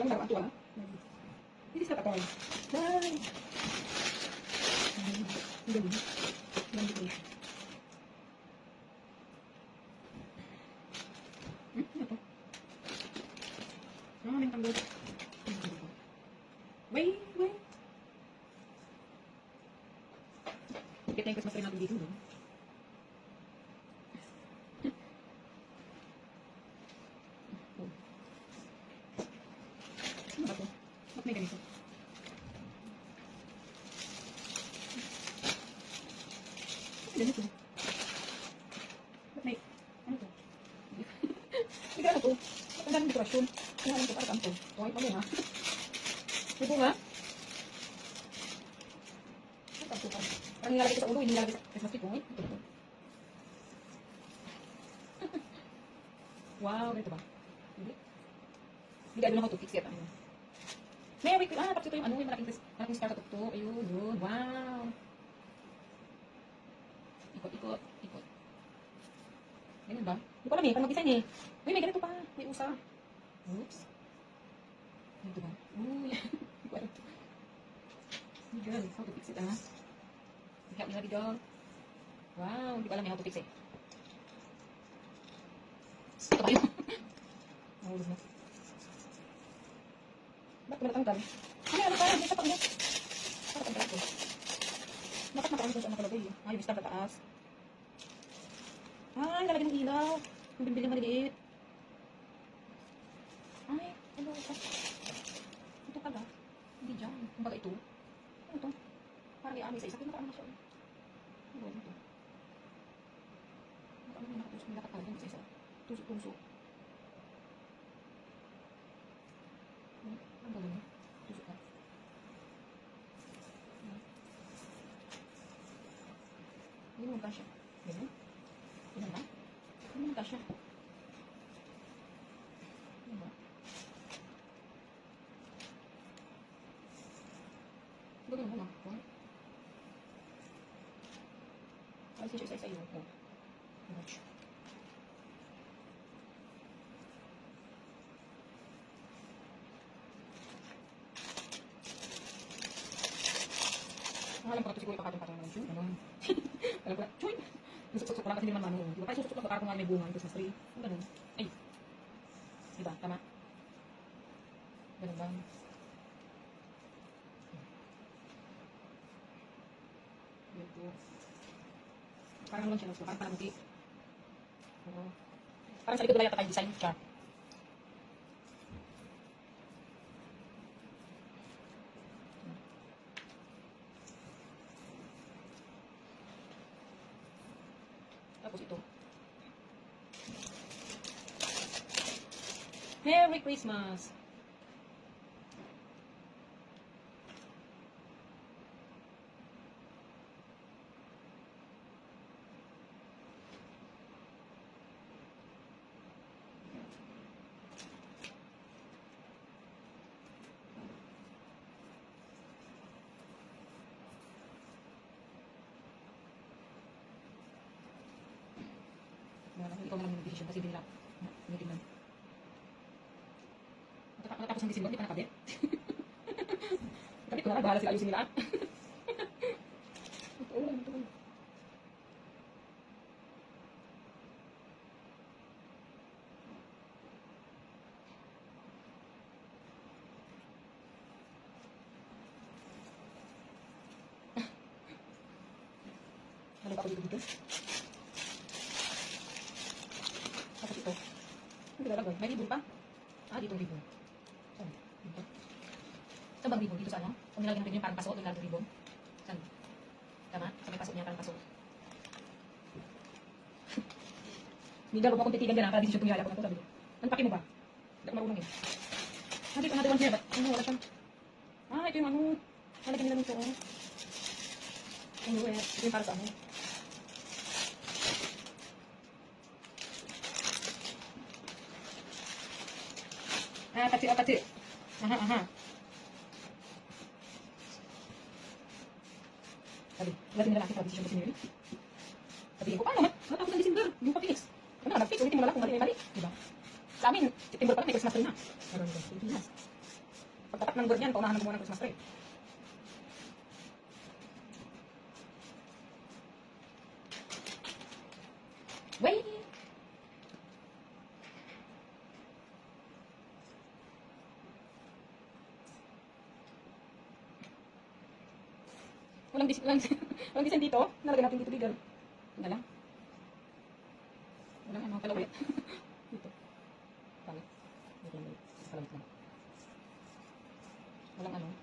Parang laruan to, ah. This is not a toy. Ay! Ang galing. Galing ko. Ano to? May tanggol. Wait. Kita yung Christmas tree natin dito, no? Ano ba to? Ba't may ganito? Ba't ganito? Ba't may... Ano to? Hindi ano to? Ba't ang daming dekorasyon? Ano to? Para saan to? Okay, pa mo ha? May bunga? Ano saan to? Parang nilalagay ko sa ulo, hindi nilalagay sa Christmas tree ko. Ito to. Wow, ganito ba? Hindi. Hindi ano lang ako to fix yet. Ano? Merry Christmas. Tapos ito yung ano, yung malaking star sa tukto. Ayun, yun. Wow. Ikot. Ganyan ba? Hindi ko alam eh, paano mag-design eh. Uy, may ganito pa. May usa. Oops. Ganito ba? Uy. Hindi ko alam. Hey girl, how to fix it ah? Help me, girl. Wow, hindi ko alam how to fix it. Ito ba yun? Nahulog na. Ba't ko natanggal? Ano pa? May sapak niya. Para tanggal ko. Bakit nakarami ko saan nakalagay eh? Ay, may star sa taas. Ay, lalagyan ng ilaw. Yung binibili maliliit. Ay, ano ito? Ito pala. Hindi dyan. Kumbaga ito. Ano ito? Parang i-amoy sa isa. Kaya nakaano siya. Ano ba ito? Nakaano yung nakatusok nila kapag sa isa. Tusok-tusok. Ang galing niya. Tusok ka. Hindi naman kasya. Ganyan. Ganyan ba? Hindi naman kasya. Ano ba? Ganyan mo na. Alisin siya isa-isa yun. Oh. Watch. Alam ko na ito siguro pakatong-patong ng yun. Ano? Alam ko na, chuy! Susuk-susuk ko lang kasi hindi naman mano. Diba? Tayo susuk lang baka kung may bunga yung Christmas tree. Ang ganun. Ay! Diba? Tama? Ganun lang. Ganito. Parang lang siya. Parang panamuti. Oo. Parang sa likod wala yata tayo design. Char. Tapos ito. Merry Christmas! Ikaw naman yung decision kasi hindi nila tinitignan. Matapos ng December, hindi pa nakabit. Kabit ko na, bahala sila ayusin nila. Ito ulan. Halip ako dito. Tapos ito. Hindi lalagay. May ribbon pa. Dito ribbon. Saan? Dito. Saan bang ribbon? Dito sa ano? Kung nilagyan natin yung parang paso, nilagyan ribbon. Saan? Tama? Sa may paso niya, parang paso. Hindi daw mo akong titigan dyan, para desisyon tumiyaya ko na ito. Sabi ko, anpaki mo ba? Hindi ako marunong eh. Dito, another one here. Ba't? Ano, wala siya. Ito yung ano. Nalagyan nila nito. Ano eh. Ito yung para sa ano. Pati. Aha. Sabi, lagyan nila natin para desisyon kasi nila. Sabihin ko, paano man? Matapos ng December, yung pa-fix. Ano, nag-fix, ulitin mo na lang kung mali ay mali. Diba? Sa amin, September pa lang, may Christmas tree na. Meron nila, Pilipinas. Pagtatak ng bird yan, paunahan mo muna ng Christmas tree. Wait! Walang design dito. Nalagyan natin dito, legal. Ito na lang. Walang ano, palawit. Dito. Pangit. Dito lang. Palawit lang. Walang ano.